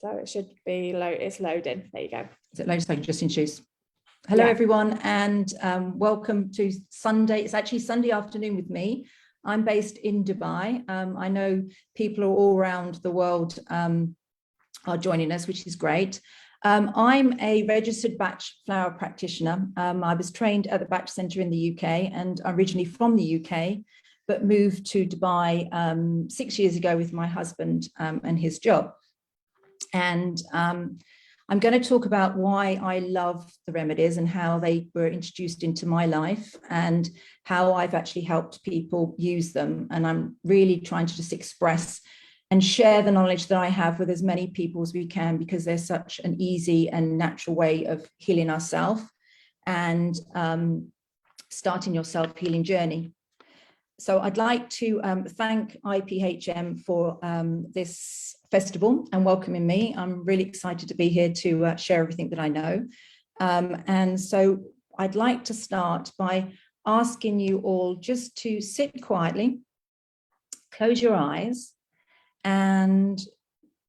So it should be it's loading. There you go. Is it loading? So I can just introduce. Hello, everyone, and welcome to Sunday. It's actually Sunday afternoon with me. I'm based in Dubai. I know people all around the world are joining us, which is great. I'm a registered Bach flower practitioner. I was trained at the Bach Centre in the UK, and originally from the UK, but moved to Dubai 6 years ago with my husband and his job. And I'm going to talk about why I love the remedies and how they were introduced into my life and how I've actually helped people use them. And I'm really trying to just express and share the knowledge that I have with as many people as we can, because there's such an easy and natural way of healing ourselves and starting your self-healing journey. So I'd like to thank IPHM for this festival and welcoming me. I'm really excited to be here to share everything that I know. And so I'd like to start by asking you all just to sit quietly, close your eyes, and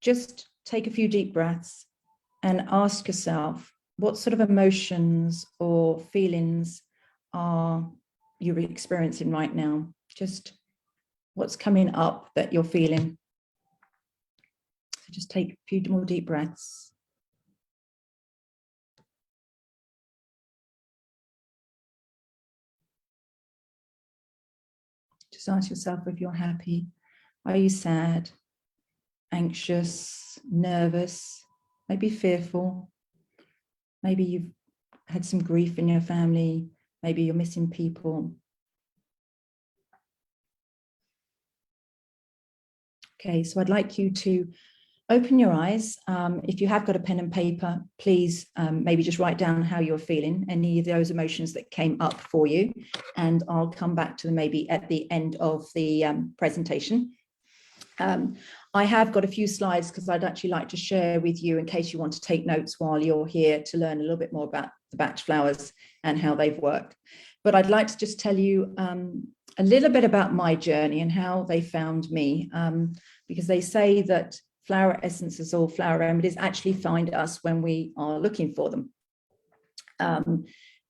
just take a few deep breaths and ask yourself, what sort of emotions or feelings are you experiencing right now? Just what's coming up that you're feeling. So just take a few more deep breaths. Just ask yourself if you're happy. Are you sad, anxious, nervous, maybe fearful? Maybe you've had some grief in your family. Maybe you're missing people. Okay, so I'd like you to open your eyes. If you have got a pen and paper, please maybe just write down how you're feeling, any of those emotions that came up for you, and I'll come back to them maybe at the end of the presentation. I have got a few slides because I'd actually like to share with you in case you want to take notes while you're here to learn a little bit more about the Bach flowers and how they've worked. But I'd like to just tell you a little bit about my journey and how they found me, because they say that flower essences or flower remedies actually find us when we are looking for them.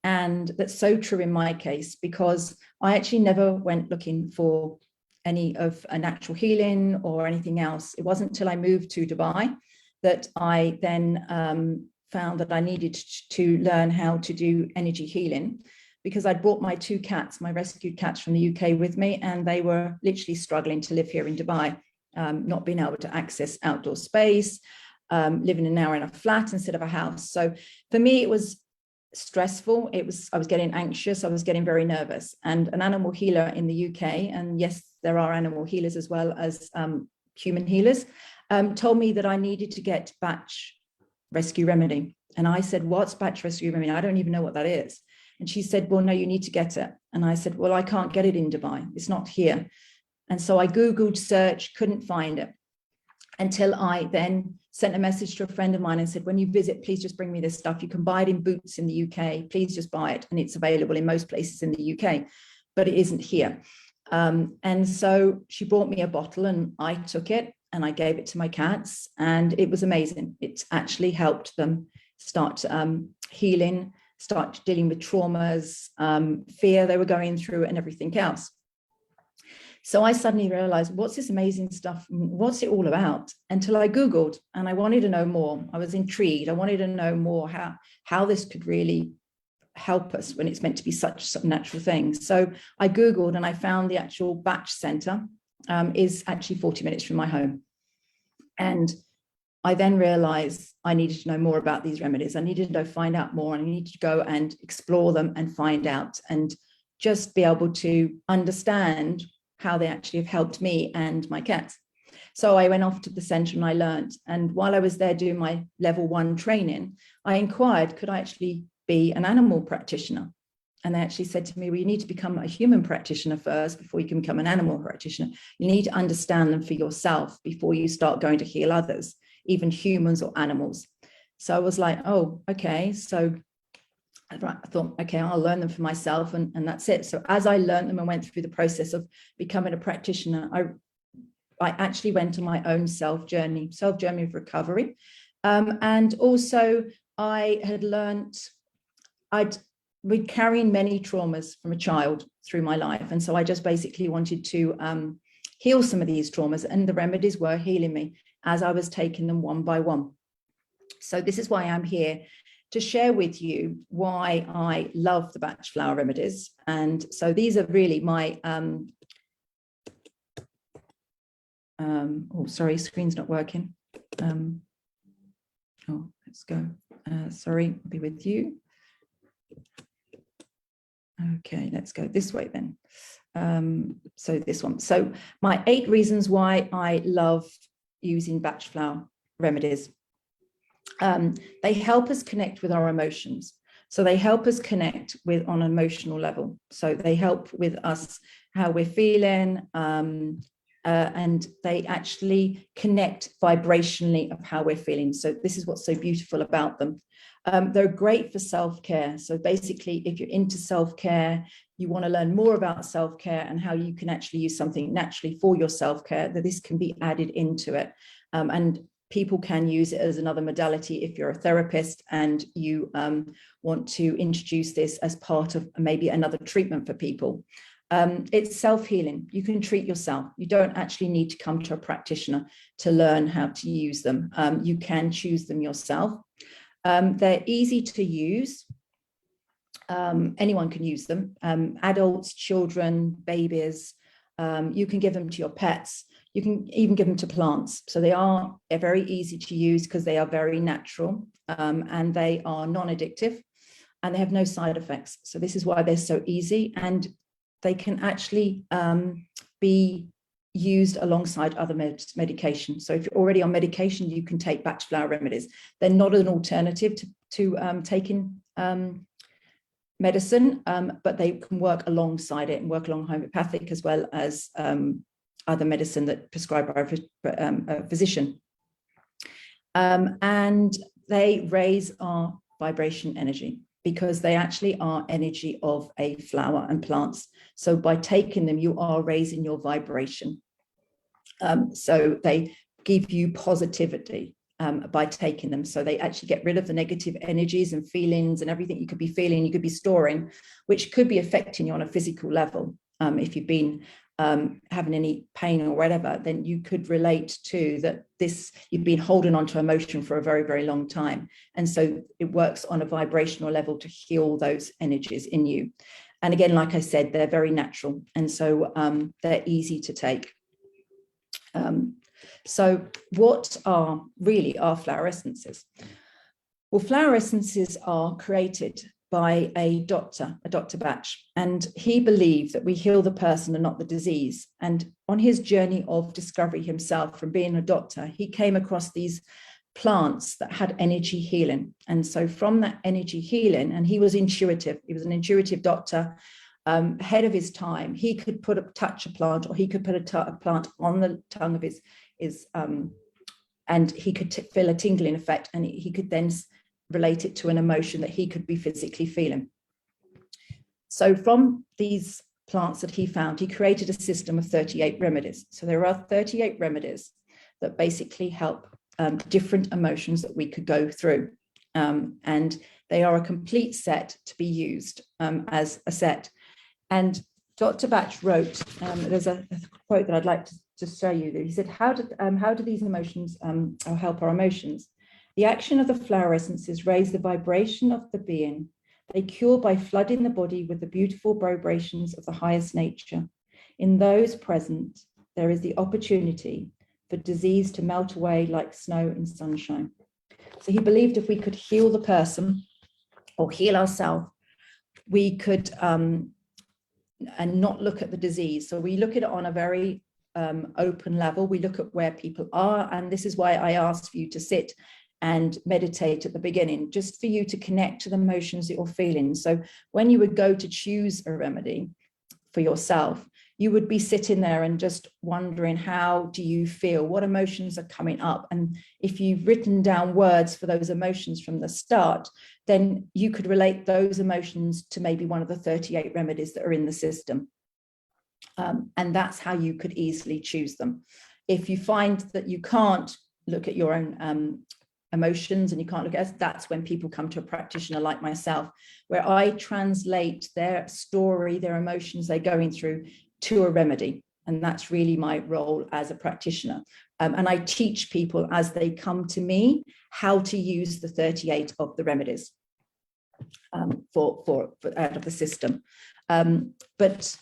And that's so true in my case, because I actually never went looking for any of a natural healing or anything else. It wasn't until I moved to Dubai that I then found that I needed to learn how to do energy healing, because I'd brought my two cats, my rescued cats from the UK with me, and they were literally struggling to live here in Dubai, not being able to access outdoor space, living an hour in a flat instead of a house. So for me, it was stressful. I was getting anxious. I was getting very nervous. And an animal healer in the UK, and yes, there are animal healers as well as human healers, told me that I needed to get Bach Rescue Remedy. And I said, what's Bach Rescue Remedy? I don't even know what that is. And she said, well, no, you need to get it. And I said, well, I can't get it in Dubai. It's not here. And so I Googled search, couldn't find it, until I then sent a message to a friend of mine and said, when you visit, please just bring me this stuff. You can buy it in Boots in the UK. Please just buy it. And it's available in most places in the UK, but it isn't here. And so she brought me a bottle and I took it and I gave it to my cats, and it was amazing. It actually helped them start healing, start dealing with traumas, fear they were going through and everything else. So I suddenly realized, what's this amazing stuff? What's it all about? Until I Googled, and I wanted to know more. I was intrigued. I wanted to know more how this could really help us when it's meant to be such a natural thing. So I Googled and I found the actual Bach Centre is actually 40 minutes from my home. And I then realized I needed to know more about these remedies. I needed to find out more, and I needed to go and explore them and find out and just be able to understand how they actually have helped me and my cats. So I went off to the centre and I learned. And while I was there doing my level 1 training, I inquired, could I actually be an animal practitioner? And they actually said to me, well, you need to become a human practitioner first before you can become an animal practitioner. You need to understand them for yourself before you start going to heal others, even humans or animals. So I was like, oh, okay. So I thought, okay, I'll learn them for myself, and that's it. So as I learned them and went through the process of becoming a practitioner, I I actually went on my own self journey of recovery. And also I had learned we'd carrying many traumas from a child through my life. And so I just basically wanted to heal some of these traumas, and the remedies were healing me as I was taking them one by one. So this is why I'm here, to share with you why I love the Bach Flower Remedies. And so these are really my, oh, sorry, screen's not working. Oh, let's go. Sorry, I'll be with you. Okay, let's go this way then. So this one. So my 8 reasons why I love using Bach Flower Remedies. They help us connect with our emotions. So they help us connect with on an emotional level. So they help with us, how we're feeling, and they actually connect vibrationally of how we're feeling. So this is what's so beautiful about them. They're great for self-care. So basically, if you're into self-care, you want to learn more about self-care and how you can actually use something naturally for your self-care, that this can be added into it. And people can use it as another modality if you're a therapist and you want to introduce this as part of maybe another treatment for people. It's self-healing. You can treat yourself. You don't actually need to come to a practitioner to learn how to use them. You can choose them yourself. They're easy to use. Anyone can use them. Adults, children, babies. You can give them to your pets. You can even give them to plants. So they're very easy to use because they are very natural, and they are non-addictive, and they have no side effects. So this is why they're so easy, and they can actually be used alongside other medication. So if you're already on medication, you can take Bach Flower Remedies. They're not an alternative to taking medicine, but they can work alongside it and work along homeopathic as well as other medicine that prescribed by a physician. And they raise our vibration energy because they actually are energy of a flower and plants. So by taking them, you are raising your vibration. So they give you positivity by taking them. So they actually get rid of the negative energies and feelings and everything you could be feeling, you could be storing, which could be affecting you on a physical level. If you've been having any pain or whatever, then you could relate to that you've been holding on to emotion for a very, very long time. And so it works on a vibrational level to heal those energies in you. And again, like I said, they're very natural. And so they're easy to take. So what are really our flower essences? Well, flower essences are created by a Dr. Bach, and he believed that we heal the person and not the disease. And on his journey of discovery himself from being a doctor, he came across these plants that had energy healing. And so from that energy healing, and he was intuitive, he was an intuitive doctor, ahead of his time. He could touch a plant, or he could put a plant on the tongue of his and he could feel a tingling effect, and he could then relate it to an emotion that he could be physically feeling. So from these plants that he found, he created a system of 38 remedies. So there are 38 remedies that basically help different emotions that we could go through. And they are a complete set to be used as a set. And Dr. Bach wrote, there's a quote that I'd like to just show you. He said, how do these emotions help our emotions? The action of the flower essences raise the vibration of the being. They cure by flooding the body with the beautiful vibrations of the highest nature. In those present, there is the opportunity for disease to melt away like snow in sunshine. So he believed if we could heal the person or heal ourselves, we could and not look at the disease. So we look at it on a very open level. We look at where people are. And this is why I asked for you to sit and meditate at the beginning, just for you to connect to the emotions that you're feeling. So when you would go to choose a remedy for yourself, you would be sitting there and just wondering, how do you feel? What emotions are coming up? And if you've written down words for those emotions from the start, then you could relate those emotions to maybe one of the 38 remedies that are in the system. And that's how you could easily choose them. If you find that you can't look at your own emotions and you can't look at us, that's when people come to a practitioner like myself, where I translate their story, their emotions they're going through to a remedy. And that's really my role as a practitioner. And I teach people as they come to me how to use the 38 of the remedies for out of the system. But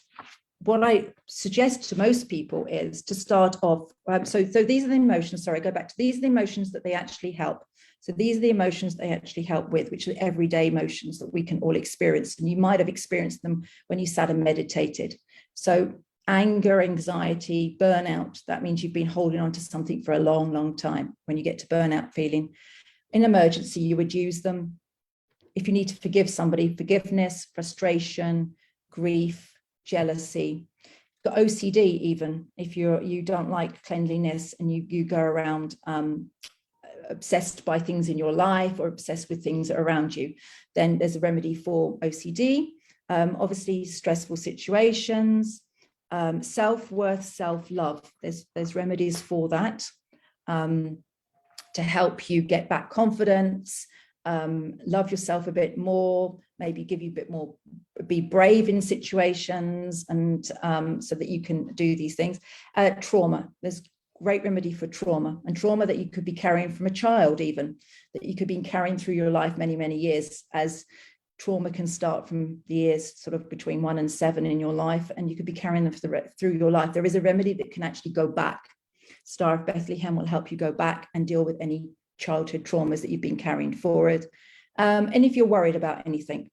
what I suggest to most people is to start off. So these are the emotions. Sorry, I go back to these are the emotions that they actually help. So these are the emotions they actually help with, which are everyday emotions that we can all experience. And you might have experienced them when you sat and meditated. So anger, anxiety, burnout, that means you've been holding on to something for a long, long time. When you get to burnout feeling, in emergency, you would use them. If you need to forgive somebody, forgiveness, frustration, grief, jealousy, got OCD even, if you don't like cleanliness and you go around obsessed by things in your life or obsessed with things around you, then there's a remedy for OCD. Obviously, stressful situations, self-worth, self-love. There's remedies for that to help you get back confidence, love yourself a bit more, maybe give you a bit more, be brave in situations, and so that you can do these things. Trauma, there's great remedy for trauma, and trauma that you could be carrying from a child, even that you could be carrying through your life many, many years, as trauma can start from the years sort of between 1 and 7 in your life, and you could be carrying them through your life. There is a remedy that can actually go back. Star of Bethlehem will help you go back and deal with any childhood traumas that you've been carrying forward. And if you're worried about anything,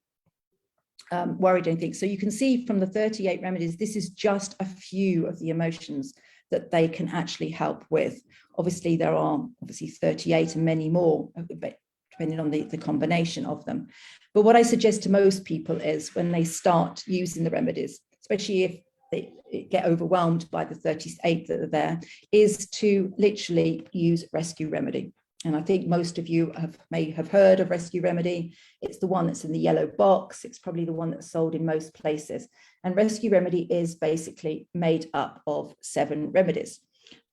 so you can see from the 38 remedies, this is just a few of the emotions that they can actually help with. Obviously, there are 38 and many more, depending on the combination of them. But what I suggest to most people is when they start using the remedies, especially if they get overwhelmed by the 38 that are there, is to literally use Rescue Remedy. And I think most of you may have heard of Rescue Remedy. It's the one that's in the yellow box. It's probably the one that's sold in most places. And Rescue Remedy is basically made up of 7 remedies.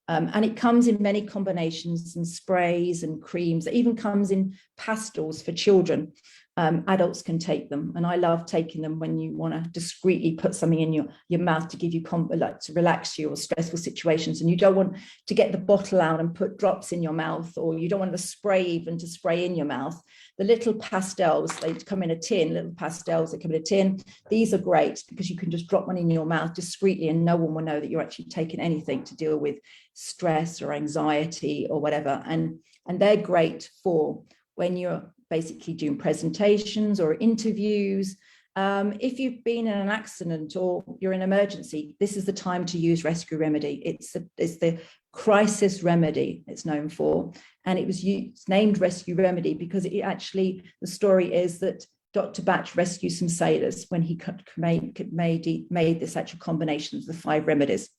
And it comes in many combinations and sprays and creams. It even comes in pastels for children. Adults can take them. And I love taking them when you want to discreetly put something in your mouth to give you, like to relax you or stressful situations. And you don't want to get the bottle out and put drops in your mouth, or you don't want the spray even to spray in your mouth. The little pastels, they come in a tin, little pastels that come in a tin. These are great because you can just drop one in your mouth discreetly and no one will know that you're actually taking anything to deal with stress or anxiety or whatever. And they're great for when you're basically doing presentations or interviews. If you've been in an accident or you're in an emergency, this is the time to use Rescue Remedy. It's the crisis remedy it's known for. And it's named Rescue Remedy because it actually, the story is that Dr. Bach rescued some sailors when he made this actual combination of the 5 remedies.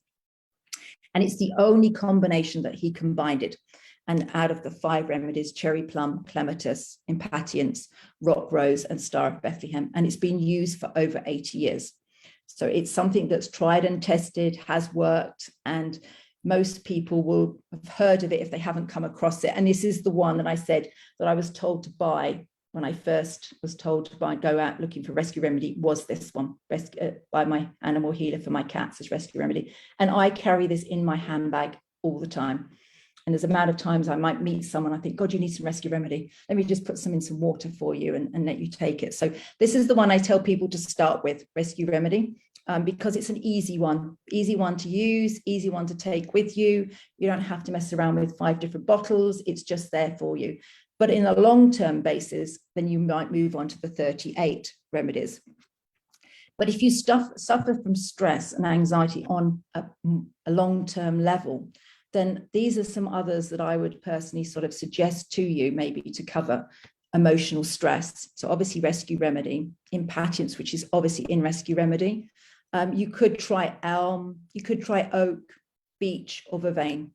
And it's the only combination that he combined it. And out of the 5 remedies, cherry plum, clematis, impatiens, rock rose, and star of Bethlehem. And it's been used for over 80 years. So it's something that's tried and tested, has worked, and most people will have heard of it if they haven't come across it. And this is the one that I said that I was told to buy when I first was told to go out looking for Rescue Remedy, was this one, by my animal healer for my cats as Rescue Remedy. And I carry this in my handbag all the time. And there's a amount of times I might meet someone, I think, God, you need some Rescue Remedy. Let me just put some in some water for you and let you take it. So this is the one I tell people to start with, Rescue Remedy, because it's an easy one to use, easy one to take with you. You don't have to mess around with 5 different bottles. It's just there for you. But in a long-term basis, then you might move on to the 38 remedies. But if you suffer from stress and anxiety on a long-term level, then these are some others that I would personally sort of suggest to you, maybe to cover emotional stress. So obviously Rescue Remedy, impatience, which is obviously in Rescue Remedy. You could try elm, you could try oak, beech, or vervain.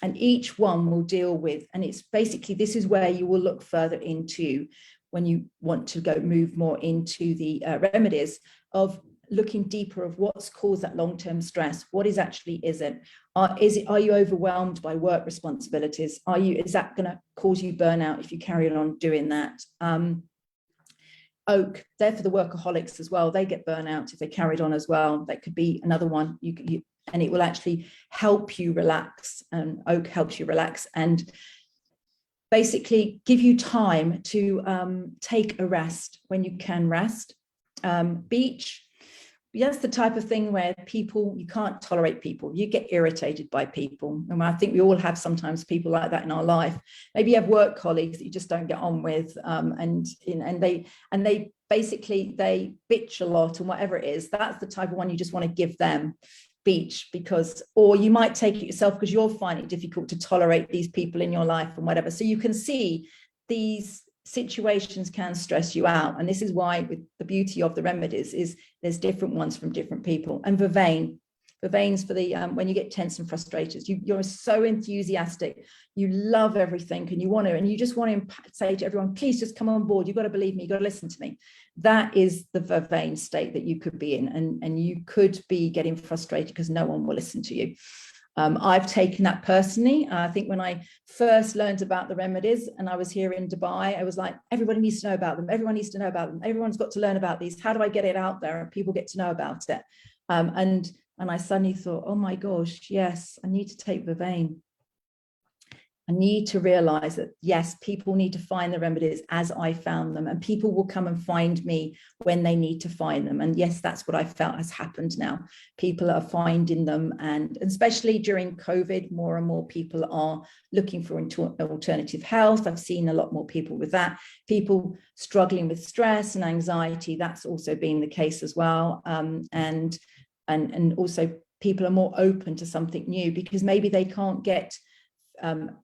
And each one will deal with, and it's basically, this is where you will look further into when you want to move more into the remedies of looking deeper of what's caused that long-term stress. What is it? Are you overwhelmed by work responsibilities? Is that going to cause you burnout if you carry on doing that? Oak, they're for the workaholics as well. They get burnout if they carried on as well. That could be another one. And it will actually help you relax. And oak helps you relax and basically give you time to take a rest when you can rest. Beech, that's the type of thing where you can't tolerate people. You get irritated by people. And I think we all have sometimes people like that in our life. Maybe you have work colleagues that you just don't get on with, and they basically bitch a lot and whatever it is. That's the type of one you just want to give them beach, or you might take it yourself because you'll find it difficult to tolerate these people in your life and whatever. So you can see these situations can stress you out, and this is why with the beauty of the remedies is there's different ones from different people. And vervaine's for the when you get tense and frustrated, you're so enthusiastic, you love everything, and you just want to say to everyone, please just come on board, you've got to believe me, you've got to listen to me. That is the vervain state that you could be in, and you could be getting frustrated because no one will listen to you. I've taken that personally. I think when I first learned about the remedies and I was here in Dubai, I was like, everybody needs to know about them. Everyone needs to know about them. Everyone's got to learn about these. How do I get it out there and people get to know about it? And I suddenly thought, oh my gosh, yes, I need to take vervain. I need to realize that, yes, people need to find the remedies as I found them, and people will come and find me when they need to find them. And yes, that's what I felt has happened now. People are finding them, and especially during COVID, more and more people are looking for alternative health. I've seen a lot more people with that. People struggling with stress and anxiety, that's also been the case as well. And also people are more open to something new because maybe they can't get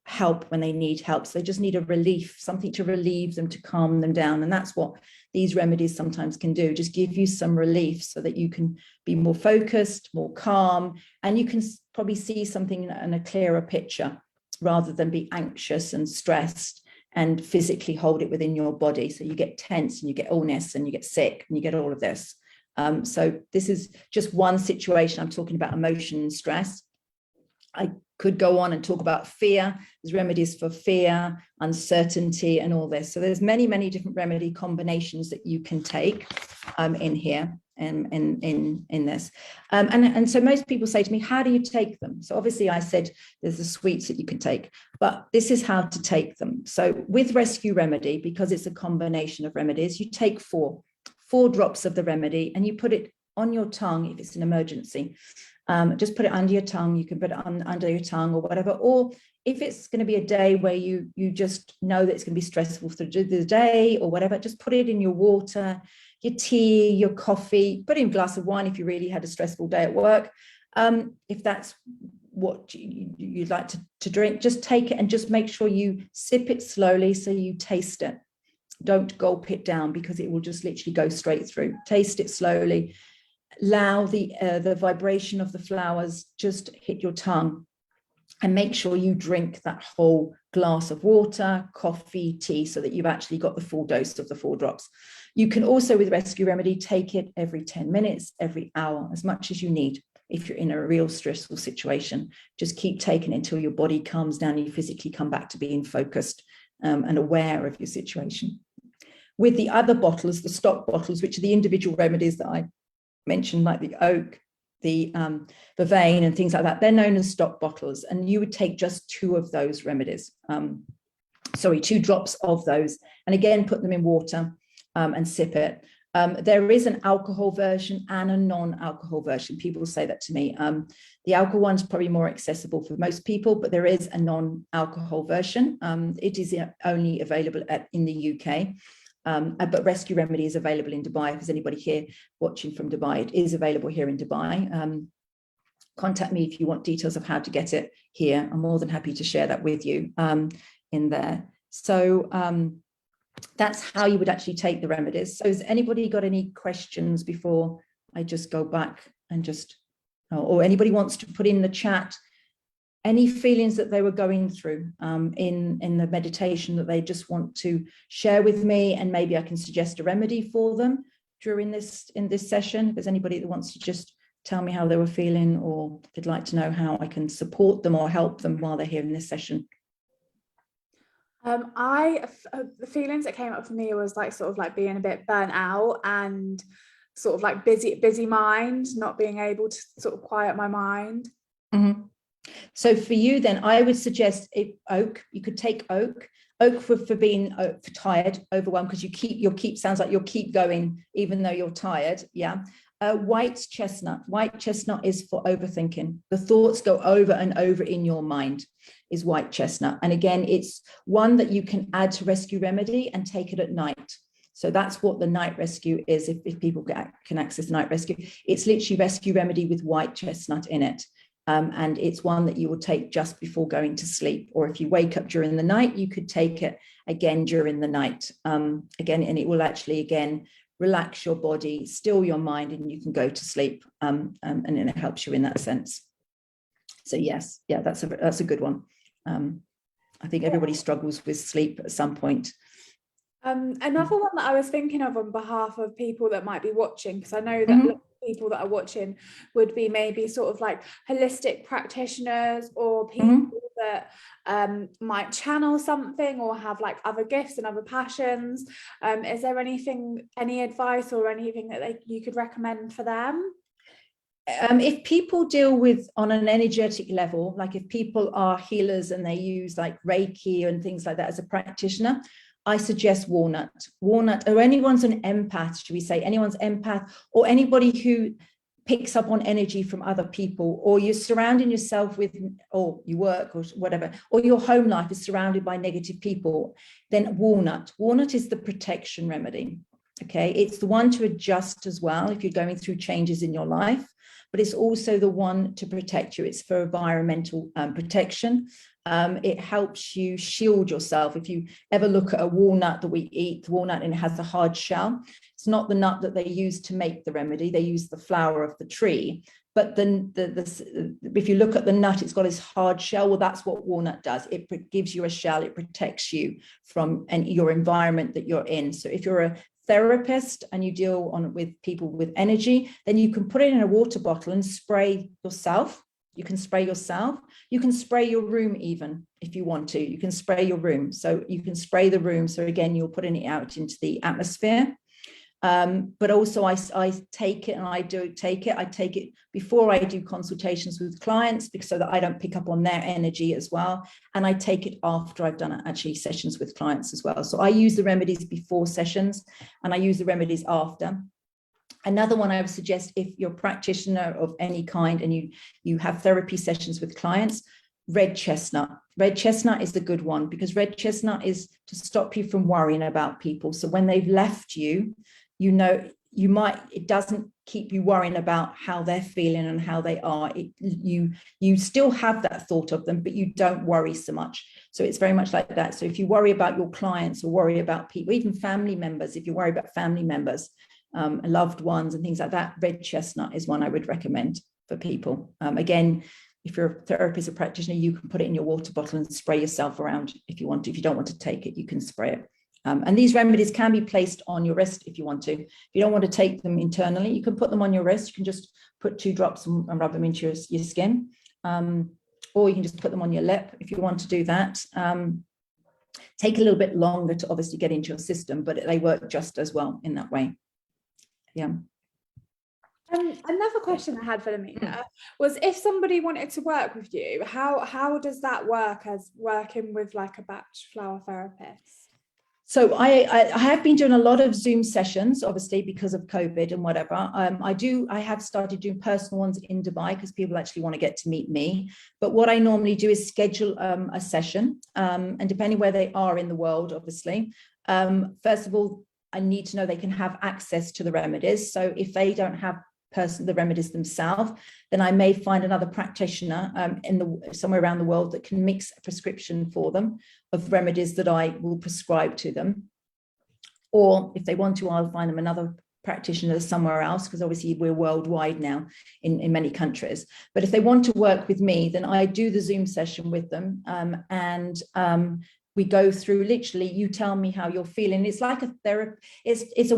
help when they need help. So they just need a relief, something to relieve them, to calm them down. And that's what these remedies sometimes can do, just give you some relief so that you can be more focused, more calm, and you can probably see something in a clearer picture rather than be anxious and stressed and physically hold it within your body. So you get tense and you get illness and you get sick and you get all of this. So this is just one situation. I'm talking about emotion and stress. I could go on and talk about fear. There's remedies for fear, uncertainty, and all this. So there's many, many different remedy combinations that you can take in here and in this. And so most people say to me, how do you take them? So obviously I said there's the sweets that you can take, but this is how to take them. So with Rescue Remedy, because it's a combination of remedies, you take four drops of the remedy and you put it on your tongue if it's an emergency. Just put it under your tongue. You can put it under your tongue or whatever. Or if it's going to be a day where you just know that it's going to be stressful through the day or whatever, just put it in your water, your tea, your coffee, put it in a glass of wine if you really had a stressful day at work. If that's what you'd like to drink, just take it and just make sure you sip it slowly so you taste it. Don't gulp it down because it will just literally go straight through. Taste it slowly. Allow the vibration of the flowers just hit your tongue, and make sure you drink that whole glass of water, coffee, tea, so that you've actually got the full dose of the 4 drops. You can also, with Rescue Remedy, take it every 10 minutes, every hour, as much as you need. If you're in a real stressful situation, just keep taking it until your body calms down, you physically come back to being focused and aware of your situation. With the other bottles, the stock bottles, which are the individual remedies that I mentioned, like the oak, the vervain and things like that, they're known as stock bottles, and you would take just 2 of those remedies, 2 drops of those, and again put them in water and sip it. There is an alcohol version and a non-alcohol version. People say that to me. The alcohol one's probably more accessible for most people, but there is a non-alcohol version. It is only available in the UK. But Rescue Remedy is available in Dubai. If there's anybody here watching from Dubai, it is available here in Dubai. Contact me if you want details of how to get it here. I'm more than happy to share that with you in there. So that's how you would actually take the remedies. So has anybody got any questions before I just go back and just, or anybody wants to put in the chat any feelings that they were going through in the meditation that they just want to share with me, and maybe I can suggest a remedy for them during in this session. If there's anybody that wants to just tell me how they were feeling, or they'd like to know how I can support them or help them while they're here in this session. The feelings that came up for me was like sort of like being a bit burnt out and sort of like busy mind, not being able to sort of quiet my mind. Mm-hmm. So for you, then I would suggest oak. You could take oak for being for tired, overwhelmed, because sounds like you'll keep going even though you're tired. Yeah. White chestnut. White chestnut is for overthinking. The thoughts go over and over in your mind, is white chestnut. And again, it's one that you can add to Rescue Remedy and take it at night. So that's what the night rescue is. If people can access the night rescue, it's literally Rescue Remedy with white chestnut in it. And it's one that you will take just before going to sleep. Or if you wake up during the night, you could take it again during the night. Again, and it will actually, again, relax your body, still your mind, and you can go to sleep. And then it helps you in that sense. So yes, yeah, that's a good one. I think everybody struggles with sleep at some point. Another one that I was thinking of on behalf of people that might be watching, because I know that people that are watching would be maybe sort of like holistic practitioners or people that might channel something or have like other gifts and other passions. Is there any advice or anything that you could recommend for them? If people deal with on an energetic level, like if people are healers and they use like Reiki and things like that as a practitioner, I suggest walnut, or anyone's an empath, should we say, anyone's empath, or anybody who picks up on energy from other people, or you're surrounding yourself with, or you work or whatever, or your home life is surrounded by negative people, then walnut is the protection remedy. Okay, it's the one to adjust as well if you're going through changes in your life, but it's also the one to protect you. It's for environmental protection. It helps you shield yourself. If you ever look at a walnut that we eat, the walnut, and it has a hard shell, it's not the nut that they use to make the remedy. They use the flower of the tree. But then if you look at the nut, it's got this hard shell. Well, that's what walnut does. It gives you a shell. It protects you from your environment that you're in. So if you're a therapist and you deal with people with energy, then you can put it in a water bottle and spray yourself. You can spray yourself. You can spray your room even if you want to. You can spray your room. So you can spray the room. So again, you're putting it out into the atmosphere. But also I take it, and I take it before I do consultations with clients, because so that I don't pick up on their energy as well. And I take it after I've done actually sessions with clients as well. So I use the remedies before sessions and I use the remedies after. Another one I would suggest, if you're a practitioner of any kind and you have therapy sessions with clients, red chestnut. Red chestnut is the good one, because red chestnut is to stop you from worrying about people. So when they've left you, it doesn't keep you worrying about how they're feeling and how they are. You still have that thought of them, but you don't worry so much. So it's very much like that. So if you worry about your clients or worry about people, even family members, if you worry about family members, loved ones and things like that, red chestnut is one I would recommend for people. Again, if you're a therapist or practitioner, you can put it in your water bottle and spray yourself around if you want to. If you don't want to take it, you can spray it. And these remedies can be placed on your wrist if you want to. If you don't want to take them internally, you can put them on your wrist. You can just put 2 drops and rub them into your skin. Or you can just put them on your lip if you want to do that. Take a little bit longer to obviously get into your system, but they work just as well in that way. Yeah. Another question I had, Filomena, was if somebody wanted to work with you, how does that work as working with like a Bach flower therapist? So I have been doing a lot of Zoom sessions, obviously because of COVID and whatever. I have started doing personal ones in Dubai because people actually want to get to meet me. But what I normally do is schedule a session, and depending where they are in the world, obviously. First of all, I need to know they can have access to the remedies. So if they don't have the remedies themselves, then I may find another practitioner somewhere around the world that can mix a prescription for them of remedies that I will prescribe to them. Or if they want to, I'll find them another practitioner somewhere else, because obviously we're worldwide now in many countries. But if they want to work with me, then I do the Zoom session with them, and we go through, literally, you tell me how you're feeling. It's like a therapy. It's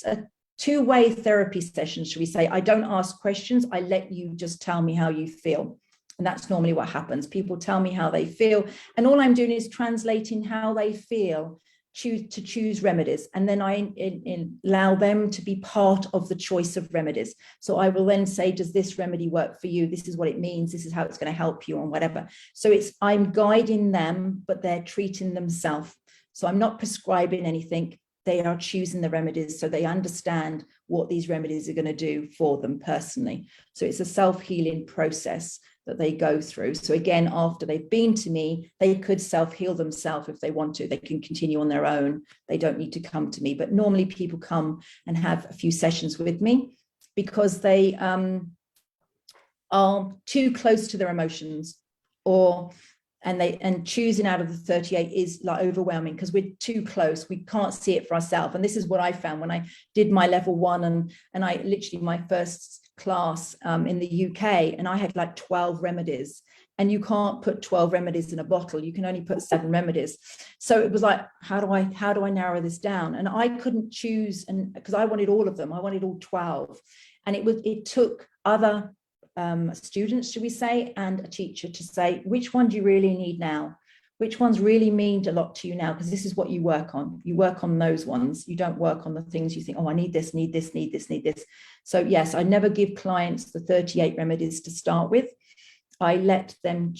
a two-way therapy sessions, should we say. I don't ask questions. I let you just tell me how you feel. And that's normally what happens. People tell me how they feel. And all I'm doing is translating how they feel to choose remedies. And then I allow them to be part of the choice of remedies. So I will then say, does this remedy work for you? This is what it means. This is how it's going to help you, and whatever. So I'm guiding them, but they're treating themselves. So I'm not prescribing anything. They are choosing the remedies, so they understand what these remedies are going to do for them personally. So it's a self-healing process that they go through. So again, after they've been to me, they could self-heal themselves if they want to. They can continue on their own. They don't need to come to me. But normally people come and have a few sessions with me because they are too close to their emotions, and choosing out of the 38 is like overwhelming because we're too close. We can't see it for ourselves. And this is what I found when I did my level 1 and I literally my first class in the UK, and I had like 12 remedies, and you can't put 12 remedies in a bottle. You can only put 7 remedies. So it was like, how do I narrow this down? And I couldn't choose, and because I wanted all of them, I wanted all 12. And it took other students, should we say, and a teacher to say, which one do you really need now? Which ones really mean a lot to you now? Because this is what you work on. You work on those ones. You don't work on the things you think, oh, I need this, need this, need this, need this. So yes, I never give clients the 38 remedies to start with. I let them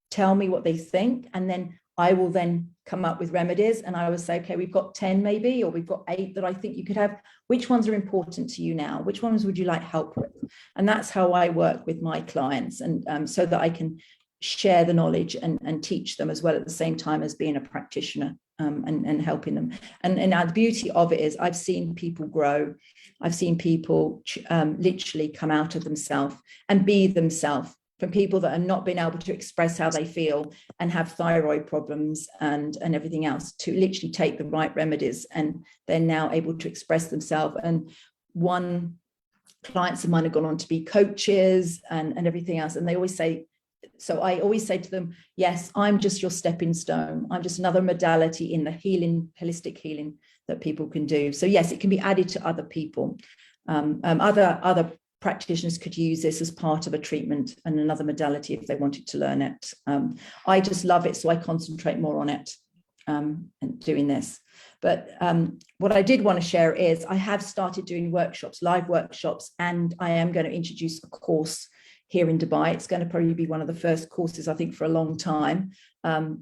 tell me what they think, and then I will then come up with remedies, and I will say, okay, we've got 10 maybe, or we've got 8 that I think you could have. Which ones are important to you now? Which ones would you like help with? And that's how I work with my clients, and so that I can share the knowledge and teach them as well at the same time as being a practitioner and helping them. And the beauty of it is I've seen people grow. I've seen people literally come out of themselves and be themselves, from people that have not been able to express how they feel and have thyroid problems and everything else, to literally take the right remedies, and they're now able to express themselves. And one clients of mine have gone on to be coaches and everything else. And they always say, so I always say to them, yes, I'm just your stepping stone. I'm just another modality in the healing, holistic healing that people can do. So yes, it can be added to other people. Other practitioners could use this as part of a treatment and another modality if they wanted to learn it. I just love it, so I concentrate more on it and doing this. But what I did want to share is I have started doing workshops, live workshops, and I am going to introduce a course here in Dubai. It's going to probably be one of the first courses, I think, for a long time,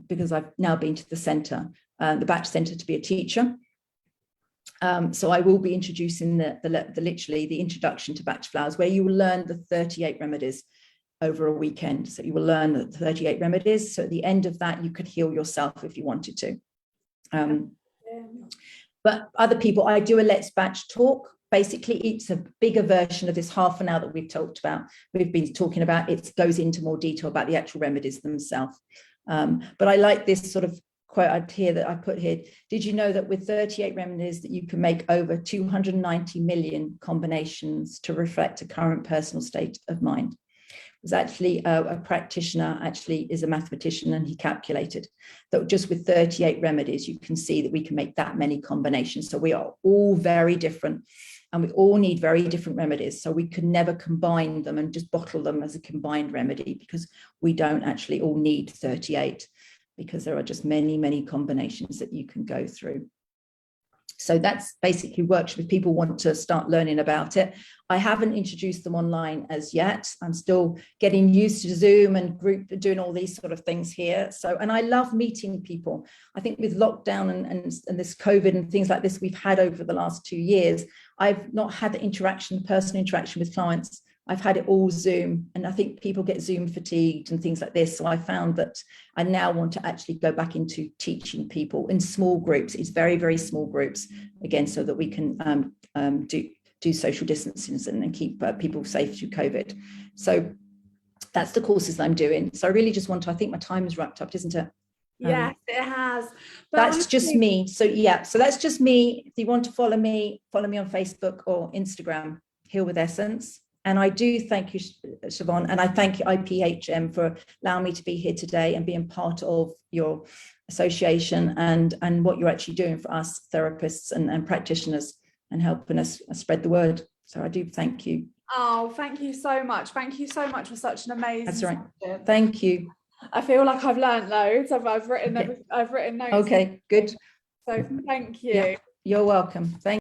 because I've now been to the centre, the Bach Centre, to be a teacher. So I will be introducing literally the introduction to Bach flowers, where you will learn the 38 remedies over a weekend. So you will learn the 38 remedies. So at the end of that, you could heal yourself if you wanted to. But other people, I do a Let's Bach talk. Basically, it's a bigger version of this half an hour that we've talked about. We've been talking about, it goes into more detail about the actual remedies themselves. But I like this sort of quote here that I put here. Did you know that with 38 remedies that you can make over 290 million combinations to reflect a current personal state of mind? It was actually a practitioner, actually is a mathematician, and he calculated that just with 38 remedies, you can see that we can make that many combinations. So we are all very different, and we all need very different remedies. So we could never combine them and just bottle them as a combined remedy, because we don't actually all need 38, because there are just many, many combinations that you can go through. So that's basically works if people want to start learning about it. I haven't introduced them online as yet. I'm still getting used to Zoom and group, doing all these sort of things here. So, and I love meeting people. I think with lockdown and this COVID and things like this we've had over the last 2 years, I've not had the personal interaction with clients. I've had it all Zoom, and I think people get Zoom fatigued and things like this. So I found that I now want to actually go back into teaching people in small groups. It's very, very small groups, again, so that we can do social distancing and keep people safe through COVID. So that's the courses that I'm doing. So I really just want to, I think my time is wrapped up, isn't it? Yes, it has. But that's honestly, just me. So yeah, so that's just me. If you want to follow me on Facebook or Instagram, Heal with Essence. And I do thank you, Siobhan, and I thank IPHM for allowing me to be here today and being part of your association and what you're actually doing for us therapists and practitioners. and helping us spread the word. So I do thank you. Oh, thank you so much. Thank you so much for such an amazing That's right. session. Thank you. I feel like I've learned loads. I've written notes. Okay, good. So thank you. Yeah, you're welcome. Thank you.